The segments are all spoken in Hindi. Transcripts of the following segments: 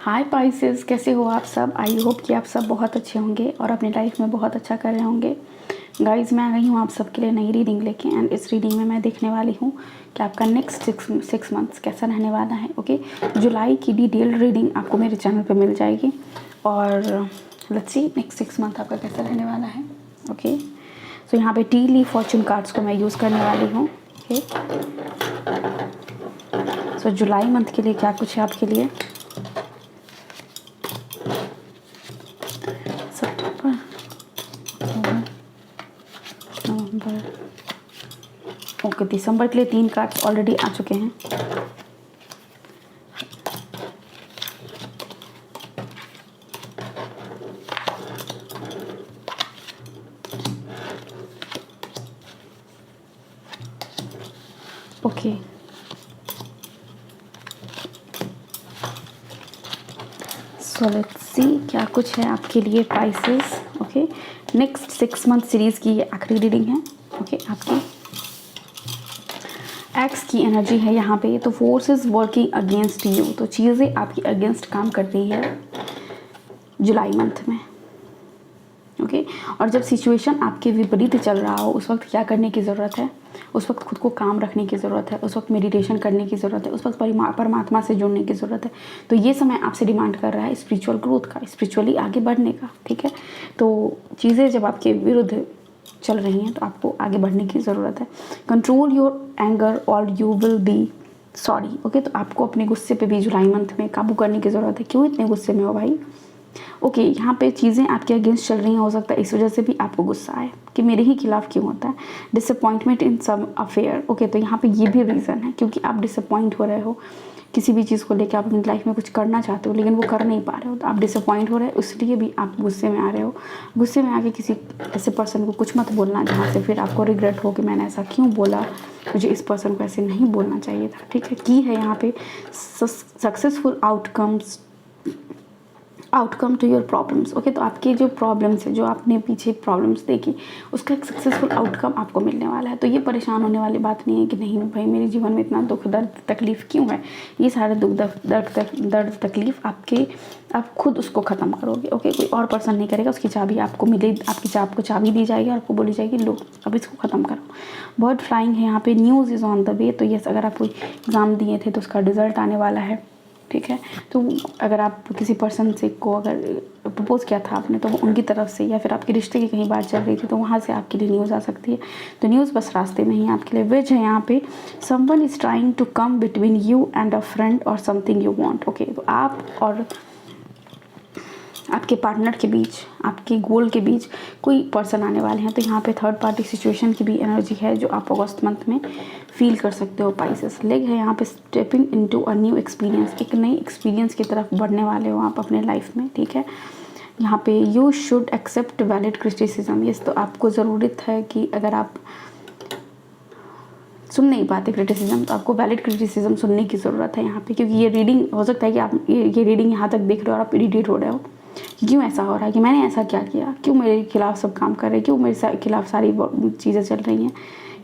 हाय पाइसेस, कैसे हो आप सब। आई होप कि आप सब बहुत अच्छे होंगे और अपनी लाइफ में बहुत अच्छा कर रहे होंगे। गाइस, मैं आ गई हूँ आप सबके लिए नई रीडिंग लेके एंड इस रीडिंग में मैं देखने वाली हूँ कि आपका नेक्स्ट सिक्स मंथ्स कैसा रहने वाला है। ओके, जुलाई की डिटेल रीडिंग आपको मेरे चैनल पे मिल जाएगी और लेट्स सी नेक्स्ट 6 मंथ आपका कैसा रहने वाला है। ओके, सो यहाँ पे टी लीफ फॉर्चून कार्ड्स को मैं यूज़ करने वाली हूँ। ओके, सो जुलाई मंथ के लिए क्या कुछ है आपके लिए। सितंबर, नवंबर, ओके, दिसंबर के लिए 3 कार्ड्स ऑलरेडी आ चुके हैं। ओके, सो लेट्स सी क्या कुछ है आपके लिए Pisces. Okay, next 6 month series की ये आखिरी रीडिंग है। ओके, आपकी एक्स की एनर्जी है यहाँ पे, तो force is working against you, तो चीज़ें आपकी अगेंस्ट काम कर रही है जुलाई मंथ में। ओके, और जब सिचुएशन आपके विपरीत चल रहा हो उस वक्त क्या करने की ज़रूरत है, उस वक्त खुद को काम रखने की ज़रूरत है, उस वक्त मेडिटेशन करने की ज़रूरत है, उस वक्त परमात्मा से जुड़ने की ज़रूरत है। तो ये समय आपसे डिमांड कर रहा है स्पिरिचुअल ग्रोथ का, स्पिरिचुअली आगे बढ़ने का। ठीक है, तो चीज़ें जब आपके विरुद्ध चल रही हैं तो आपको आगे बढ़ने की ज़रूरत है। कंट्रोल योर एंगर और you will be sorry. Okay, तो आपको अपने गुस्से पे भी जुलाई मंथ में काबू करने की ज़रूरत है। क्यों इतने गुस्से में हो भाई। ओके, यहाँ पे चीज़ें आपके अगेंस्ट चल रही हैं, हो सकता है इस वजह से भी आपको गुस्सा आए कि मेरे ही खिलाफ क्यों होता है। डिसअपॉइंटमेंट इन सम अफेयर। ओके, तो यहाँ पे ये भी रीज़न है क्योंकि आप डिसअपॉइंट हो रहे हो किसी भी चीज़ को लेकर। आप अपनी लाइफ में कुछ करना चाहते हो लेकिन वो कर नहीं पा रहे हो, तो आप डिसअपॉइंट हो रहे हो, इसलिए भी आप गुस्से में आ रहे हो। गुस्से में आके किसी ऐसे पर्सन को कुछ मत बोलना जहाँ से फिर आपको रिग्रेट हो कि मैंने ऐसा क्यों बोला, मुझे इस पर्सन को ऐसे नहीं बोलना चाहिए था। ठीक है, की है यहाँ पे successful outcome to your problems. Okay, तो आपके जो प्रॉब्लम्स है, जो आपने पीछे प्रॉब्लम्स देखी, उसका एक सक्सेसफुल आउटकम आपको मिलने वाला है। तो ये परेशान होने वाली बात नहीं है कि नहीं भाई मेरे जीवन में इतना दुख दर्द तकलीफ़ क्यों है। ये सारे दुख दर्द तकलीफ़ आप खुद उसको ख़त्म करोगे। ओके, कोई और पर्सन नहीं करेगा, उसकी चाबी आपको मिले, आपको चाबी दी जाएगी और आपको बोली जाएगी लो अब इसको ख़त्म करो। बर्ड फ्लाइंग है यहाँ पे, news is on the way. तो यस, अगर आप कोई एग्ज़ाम दिए थे तो उसका रिज़ल्ट आने वाला है। ठीक है, तो अगर आप किसी पर्सन से को अगर प्रपोज़ किया था आपने तो वो उनकी तरफ से, या फिर आपके रिश्ते की कहीं बात चल रही थी तो वहाँ से आपके लिए न्यूज़ आ सकती है। तो न्यूज़ बस रास्ते में ही आपके लिए। वेज है यहाँ पे, someone is trying to come between you and a friend और समथिंग यू वांट। ओके, तो आप और आपके पार्टनर के बीच, आपके गोल के बीच कोई पर्सन आने वाले हैं। तो यहाँ पे थर्ड पार्टी सिचुएशन की भी एनर्जी है जो आप अगस्त मंथ में फील कर सकते हो पाइसेस। लेग है यहाँ पे, stepping into a new experience, एक नई एक्सपीरियंस की तरफ बढ़ने वाले हो आप अपने लाइफ में। ठीक है, यहाँ पे you should accept valid criticism. Yes, तो आपको ज़रूरत है कि अगर आप सुन नहीं पाते क्रिटिसिज्म तो आपको वैलिड क्रिटिसिज्म सुनने की ज़रूरत है यहाँ पे। क्योंकि ये रीडिंग हो सकता है कि आप ये रीडिंग यहाँ तक देख रहे हो और आप इरिटेट हो रहे हो कि क्यों ऐसा हो रहा है, कि मैंने ऐसा क्या किया, क्यों मेरे खिलाफ सब काम कर रहे हैं, क्यों मेरे खिलाफ सारी चीज़ें चल रही हैं,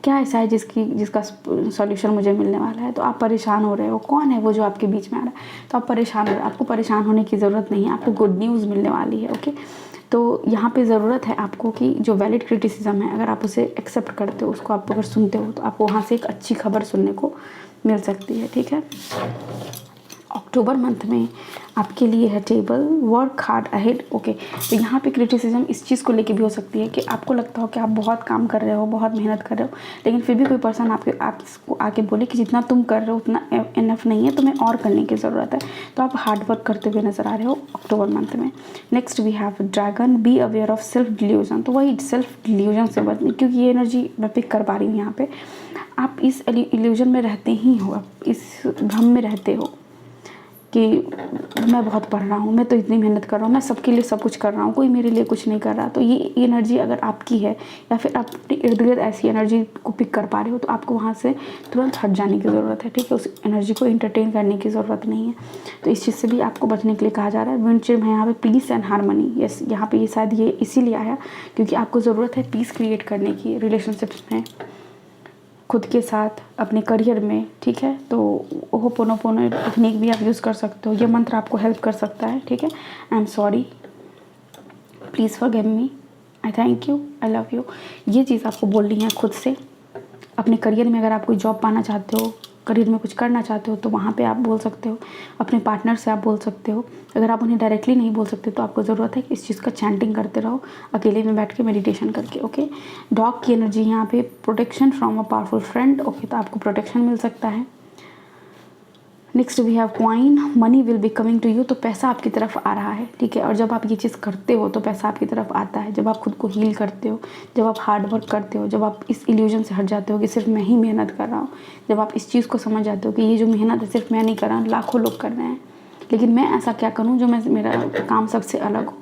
क्या ऐसा है जिसका सॉल्यूशन मुझे मिलने वाला है। तो आप परेशान हो रहे हो, कौन है वो जो आपके बीच में आ रहा है। तो आप परेशान हो रहे हो, आपको परेशान होने की ज़रूरत नहीं है, आपको गुड न्यूज़ मिलने वाली है। ओके, तो यहाँ पे ज़रूरत है आपको कि जो वैलिड क्रिटिसिज्म है अगर आप उसे एक्सेप्ट करते हो, उसको आप अगर सुनते हो तो आपको वहाँ से एक अच्छी खबर सुनने को मिल सकती है। ठीक है, अक्टूबर मंथ में आपके लिए है table, work hard ahead. Okay, तो यहाँ पे क्रिटिसिज्म इस चीज़ को लेके भी हो सकती है कि आपको लगता हो कि आप बहुत काम कर रहे हो, बहुत मेहनत कर रहे हो, लेकिन फिर भी कोई पर्सन आपको आके बोले कि जितना तुम कर रहे हो उतना इनफ नहीं है, तुम्हें और करने की ज़रूरत है। तो आप हार्ड वर्क करते हुए नज़र आ रहे हो अक्टूबर मंथ में। Next we have dragon, be aware of self delusion. तो वही सेल्फ डिल्यूजन से बचने, क्योंकि ये एनर्जी मैं पिक कर पा रही हूँ यहाँ पे। आप इस इल्यूजन में रहते ही हो, आप इस भ्रम में रहते हो कि मैं बहुत पढ़ रहा हूँ, मैं तो इतनी मेहनत कर रहा हूँ, मैं सबके लिए सब कुछ कर रहा हूँ, कोई मेरे लिए कुछ नहीं कर रहा। तो ये एनर्जी अगर आपकी है या फिर आप अपने इर्द गिर्द ऐसी एनर्जी को पिक कर पा रहे हो तो आपको वहाँ से तुरंत हट जाने की ज़रूरत है। ठीक है, उस एनर्जी को एंटरटेन करने की ज़रूरत नहीं है। तो इस चीज़ से भी आपको बचने के लिए कहा जा रहा है। विंडचिम है यहाँ पे, पीस एंड हारमोनी। यस, यहाँ पे ये शायद ये इसीलिए आया क्योंकि आपको ज़रूरत है पीस क्रिएट करने की रिलेशनशिप्स में। खुद के साथ अपने करियर में, ठीक है। तो होपोनोपोनो टेक्निक भी आप यूज़ कर सकते हो, ये मंत्र आपको हेल्प कर सकता है, ठीक है। I am sorry, please forgive me, I thank you, I love you, ये चीज़ आपको बोलनी है खुद से। अपने करियर में अगर आप कोई जॉब पाना चाहते हो, करियर में कुछ करना चाहते हो, तो वहाँ पे आप बोल सकते हो। अपने पार्टनर से आप बोल सकते हो। अगर आप उन्हें डायरेक्टली नहीं बोल सकते तो आपको ज़रूरत है कि इस चीज़ का चैंटिंग करते रहो अकेले में बैठ के मेडिटेशन करके, ओके। डॉग की एनर्जी यहाँ पे protection from a powerful friend, okay, तो आपको प्रोटेक्शन मिल सकता है। Next we have coin, money will be coming to you, तो पैसा आपकी तरफ आ रहा है, ठीक है। और जब आप ये चीज़ करते हो तो पैसा आपकी तरफ आता है। जब आप खुद को हील करते हो, जब आप हार्ड वर्क करते हो, जब आप इस इल्यूजन से हट जाते हो कि सिर्फ मैं ही मेहनत कर रहा हूँ, जब आप इस चीज़ को समझ जाते हो कि ये जो मेहनत है सिर्फ मैं नहीं कर रहा हूँ, लाखों लोग कर रहे हैं, लेकिन मैं ऐसा क्या करूँ जो मेरा काम सबसे अलग हो,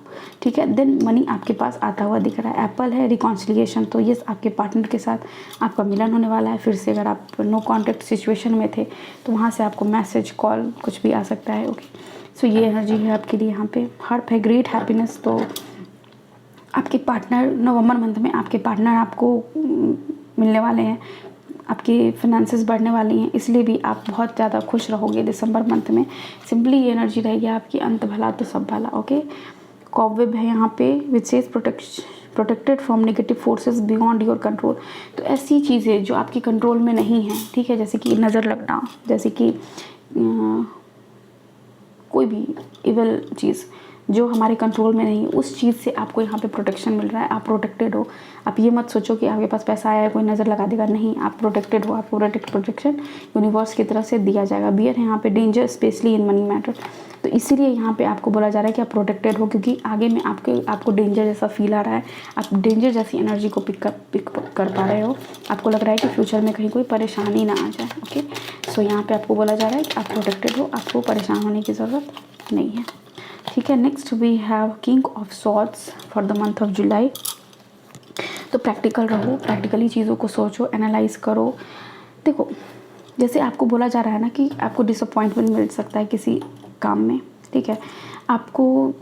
ठीक है, देन मनी आपके पास आता हुआ दिख रहा है। एप्पल है रिकॉन्सिलिएशन, तो ये आपके पार्टनर के साथ आपका मिलन होने वाला है फिर से। अगर आप नो कॉन्टेक्ट सिचुएशन में थे तो वहाँ से आपको मैसेज, कॉल कुछ भी आ सकता है, ओके। सो ये एनर्जी है आपके लिए यहाँ पे। हार्ट है ग्रेट हैप्पीनेस, तो आपके पार्टनर नवंबर मंथ में आपके पार्टनर आपको मिलने वाले हैं, आपकी फिनेंसेस बढ़ने वाली हैं, इसलिए भी आप बहुत ज़्यादा खुश रहोगे दिसंबर मंथ में। सिंपली ये एनर्जी रहेगी आपकी, अंत भला तो सब भला, ओके। कॉबवेब है यहाँ पे which is protected from negative forces beyond your control, तो ऐसी चीज़ें जो आपके कंट्रोल में नहीं हैं, ठीक है, जैसे कि नज़र लगना, जैसे कि कोई भी इविल चीज़ जो हमारे कंट्रोल में नहीं है, उस चीज़ से आपको यहाँ पे प्रोटेक्शन मिल रहा है। आप प्रोटेक्टेड हो। आप ये मत सोचो कि आपके पास पैसा आया है कोई नज़र लगा देगा, नहीं, आप प्रोटेक्टेड हो। आपको प्रोटेक्शन यूनिवर्स की तरफ से दिया जाएगा। बियर है यहाँ पे danger specially in money matter, तो इसीलिए यहाँ पे आपको बोला जा रहा है कि आप प्रोटेक्टेड हो, क्योंकि आगे में आपको डेंजर जैसा फील आ रहा है। आप डेंजर जैसी एनर्जी को पिक कर पा रहे हो। आपको लग रहा है कि फ्यूचर में कहीं कोई परेशानी ना आ जाए, ओके। सो यहाँ पे आपको बोला जा रहा है कि आप प्रोटेक्टेड हो, आपको परेशान होने की ज़रूरत नहीं है, ठीक है। Next we have king of swords for the month of July, तो प्रैक्टिकल रहो, प्रैक्टिकली चीज़ों को सोचो, एनालाइज करो। देखो, जैसे आपको बोला जा रहा है ना कि आपको डिसअपॉइंटमेंट मिल सकता है किसी काम में, ठीक है। आपको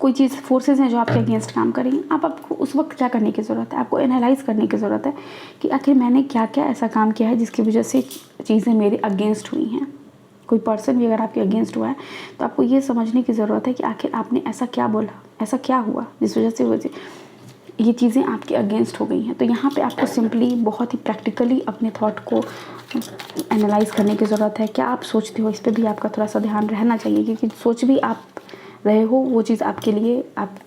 कोई चीज़ फोर्सेस हैं जो आपके अगेंस्ट काम करेंगे, आपको उस वक्त क्या करने की ज़रूरत है, आपको एनालाइज करने की ज़रूरत है कि आखिर मैंने क्या क्या ऐसा काम किया है जिसकी वजह से चीज़ें मेरे अगेंस्ट हुई हैं। कोई पर्सन भी अगर आपके अगेंस्ट हुआ है तो आपको ये समझने की ज़रूरत है कि आखिर आपने ऐसा क्या बोला, ऐसा क्या हुआ जिस वजह से ये चीज़ें आपके अगेंस्ट हो गई हैं। तो यहाँ पे आपको सिंपली बहुत ही प्रैक्टिकली अपने थॉट को एनालाइज करने की ज़रूरत है। क्या आप सोचते हो, इस पर भी आपका थोड़ा सा ध्यान रहना चाहिए, क्योंकि सोच भी आप रहे हो वो चीज़ आपके लिए आप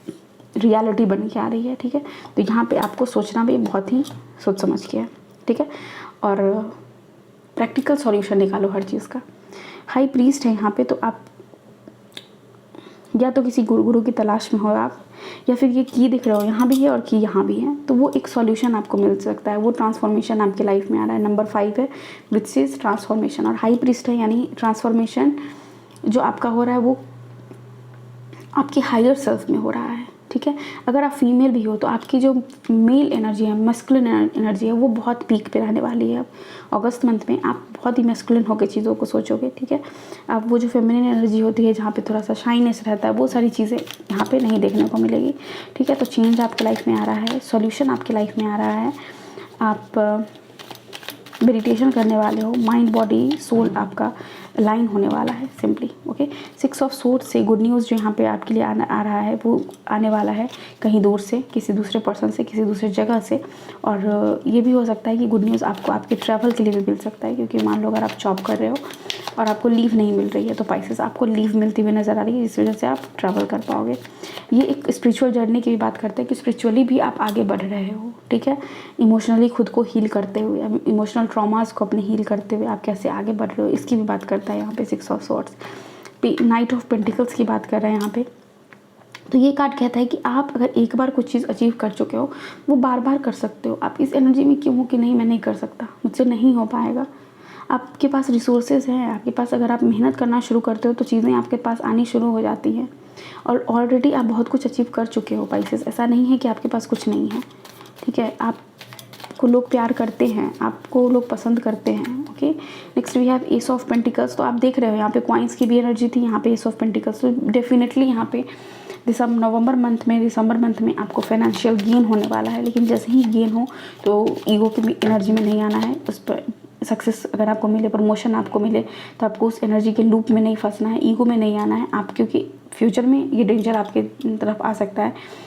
रियलिटी बन के आ रही है, ठीक है। तो यहाँ पे आपको सोचना भी बहुत ही सोच समझ के है, ठीक है। और प्रैक्टिकल सॉल्यूशन निकालो हर चीज़ का। हाई प्रीस्ट है यहाँ पे, तो आप या तो किसी गुरु की तलाश में हो आप, या फिर ये की दिख रहे हो यहाँ भी है और की यहाँ भी है, तो वो एक सॉल्यूशन आपको मिल सकता है। वो ट्रांसफॉर्मेशन आपके लाइफ में आ रहा है। नंबर 5 है विच इज़ ट्रांसफॉर्मेशन, और हाई प्रीस्ट है यानी ट्रांसफॉर्मेशन जो आपका हो रहा है वो आपके हायर सेल्फ में हो रहा है, ठीक है। अगर आप फीमेल भी हो तो आपकी जो मेल एनर्जी है, मस्कुलिन एनर्जी है, वो बहुत पीक पे रहने वाली है। अब अगस्त मंथ में आप बहुत ही मस्कुलिन होकर चीज़ों को सोचोगे, ठीक है। अब वो जो फेमिनिन एनर्जी होती है जहाँ पे थोड़ा सा शाइनेस रहता है, वो सारी चीज़ें यहाँ पे नहीं देखने को मिलेगी, ठीक है। तो चेंज आपके लाइफ में आ रहा है, सॉल्यूशन आपके लाइफ में आ रहा है। आप मेडिटेशन करने वाले हो, माइंड बॉडी सोल आपका लाइन होने वाला है सिंपली, ओके। 6 ऑफ सोर्ड्स से गुड न्यूज़ जो यहाँ पे आपके लिए आ रहा है वो आने वाला है कहीं दूर से, किसी दूसरे पर्सन से, किसी दूसरे जगह से। और ये भी हो सकता है कि गुड न्यूज़ आपको आपके ट्रैवल के लिए भी मिल सकता है, क्योंकि मान लो अगर आप जॉब कर रहे हो और आपको लीव नहीं मिल रही है तो पाइसेस आपको लीव मिलती हुई नज़र आ रही है, जिस वजह से आप ट्रैवल कर पाओगे। ये एक स्पिरिचुअल जर्नी की भी बात करते हैं कि स्पिरिचुअली भी आप आगे बढ़ रहे हो, ठीक है। इमोशनली खुद को हील करते हुए, इमोशनल ट्रॉमास को अपने हील करते हुए आप कैसे आगे बढ़ रहे हो, इसकी भी बात करता है यहाँ पे 6 of swords. Night of pentacles की बात कर रहे हैं यहाँ पे। तो ये कार्ड कहता है कि आप अगर एक बार कुछ चीज़ अचीव कर चुके हो वो बार बार कर सकते हो। आप इस एनर्जी में क्यों हो कि नहीं मैं नहीं कर सकता, मुझसे नहीं हो पाएगा। आपके पास रिसोर्सेज हैं, आपके पास अगर आप मेहनत करना शुरू करते हो तो चीज़ें आपके पास आनी शुरू हो जाती हैं, और ऑलरेडी आप बहुत कुछ अचीव कर चुके हो पाइसेस। ऐसा नहीं है कि आपके पास कुछ नहीं है, ठीक है। आपको लोग प्यार करते हैं, आपको लोग पसंद करते हैं, okay. Next we have ace of pentacles, तो आप देख रहे हो यहाँ पे क्वाइंस की भी एनर्जी थी, यहाँ पे एस ऑफ पेंटिकल्स, तो डेफिनेटली यहाँ पे दिसंबर मंथ में आपको फाइनेंशियल गेन होने वाला है, लेकिन जैसे ही गेन हो तो ईगो की भी एनर्जी में नहीं आना है। उस पर सक्सेस अगर आपको मिले, प्रमोशन आपको मिले, तो आपको उस एनर्जी के लूप में नहीं फंसना है, ईगो में नहीं आना है आप, क्योंकि फ्यूचर में ये डेंजर आपके तरफ आ सकता है।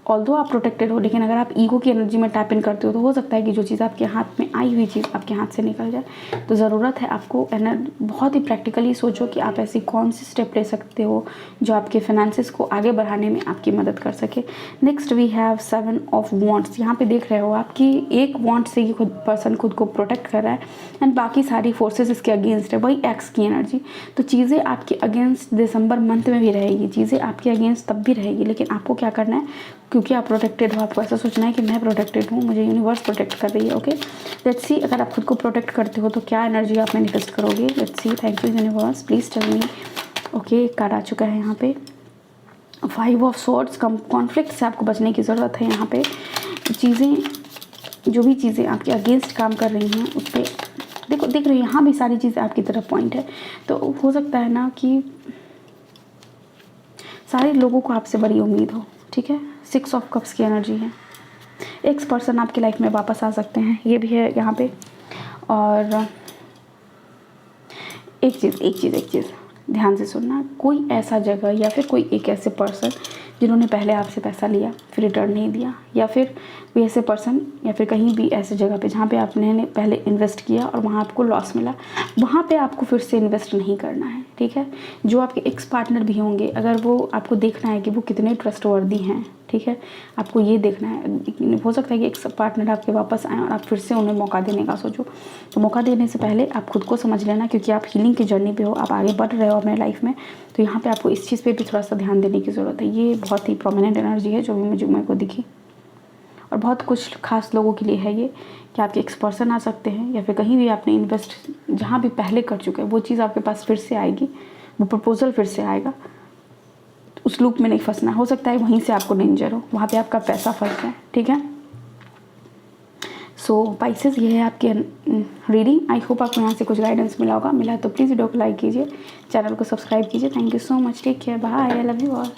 ऑल्दो आप प्रोटेक्टेड हो, लेकिन अगर आप ईगो की एनर्जी में टैप इन करते हो तो हो सकता है कि जो चीज़ आपके हाथ में आई हुई चीज़ आपके हाथ से निकल जाए। तो ज़रूरत है आपको बहुत ही प्रैक्टिकली सोचो कि आप ऐसी कौन सी स्टेप ले सकते हो जो आपके फाइनेंसिस को आगे बढ़ाने में आपकी मदद कर सके। Next we have 7 of wands. यहाँ पे देख रहे हो आपकी एक वॉन्ट से ही पर्सन खुद को प्रोटेक्ट कर रहा है एंड बाकी सारी फोर्सेस इसके अगेंस्ट है, वही एक्स की एनर्जी। तो चीज़ें आपके अगेंस्ट दिसंबर मंथ में भी रहेगी, चीज़ें आपके अगेंस्ट तब भी रहेगी, लेकिन आपको क्या करना है, क्योंकि आप प्रोटेक्टेड हो, आपको ऐसा सोचना है कि मैं प्रोटेक्टेड हूँ, मुझे यूनिवर्स प्रोटेक्ट कर रही है। ओके, लेट्स सी अगर आप खुद को प्रोटेक्ट करते हो तो क्या एनर्जी आप मैनिफेस्ट करोगे। Let's see. Thank you universe, please tell me. Okay, card आ चुका है यहाँ पे 5 ऑफ स्वॉर्ड्स। कॉन्फ्लिक्ट से आपको बचने की ज़रूरत है। यहाँ पे चीज़ें, जो भी चीज़ें आपके अगेंस्ट काम कर रही हैं उस पर देखो, देख रही हो यहाँ भी सारी चीज़ें आपकी तरफ पॉइंट है। तो हो सकता है ना कि सारे लोगों को आपसे बड़ी उम्मीद हो, ठीक है। 6 ऑफ कप्स की एनर्जी है। एक्स पर्सन आपकी लाइफ में वापस आ सकते हैं, ये भी है यहाँ पे। और एक चीज़ ध्यान से सुनना, कोई ऐसा जगह या फिर कोई एक ऐसे पर्सन जिन्होंने पहले आपसे पैसा लिया फिर रिटर्न नहीं दिया, या फिर कोई ऐसे पर्सन या फिर कहीं भी ऐसे जगह पे जहाँ पे आपने पहले इन्वेस्ट किया और वहाँ आपको लॉस मिला, वहाँ पे आपको फिर से इन्वेस्ट नहीं करना है, ठीक है। जो आपके एक्स पार्टनर भी होंगे, अगर वो आपको देखना है कि वो कितने ट्रस्टवर्दी हैं, ठीक है, आपको ये देखना है। हो सकता है कि एक्स पार्टनर आपके वापस आए और आप फिर से उन्हें मौका देने का सोचो। तो मौका देने से पहले आप खुद को समझ लेना, क्योंकि आप हीलिंग की जर्नी पे हो, आप आगे बढ़ रहे हो अपने लाइफ में, तो यहाँ पे आपको इस चीज़ पे भी थोड़ा सा ध्यान देने की ज़रूरत है। ये बहुत ही प्रोमिनेंट एनर्जी है जो भी मेरे को दिखी, और बहुत कुछ खास लोगों के लिए है ये कि आपके एक्स पर्सन आ सकते हैं, या फिर कहीं भी आपने इन्वेस्ट जहाँ भी पहले कर चुके हैं वो चीज़ आपके पास फिर से आएगी, वो प्रपोजल फिर से आएगा। उस लूप में नहीं फंसना, हो सकता है वहीं से आपको डेंजर हो, वहाँ पे आपका पैसा फंस जाए, ठीक है। सो पाइसेस, ये है आपकी रीडिंग। आई होप आपको यहाँ से कुछ गाइडेंस मिला होगा। मिला तो प्लीज़ वीडियो को लाइक कीजिए, चैनल को सब्सक्राइब कीजिए। Thank you so much, take care, bye, I love you all.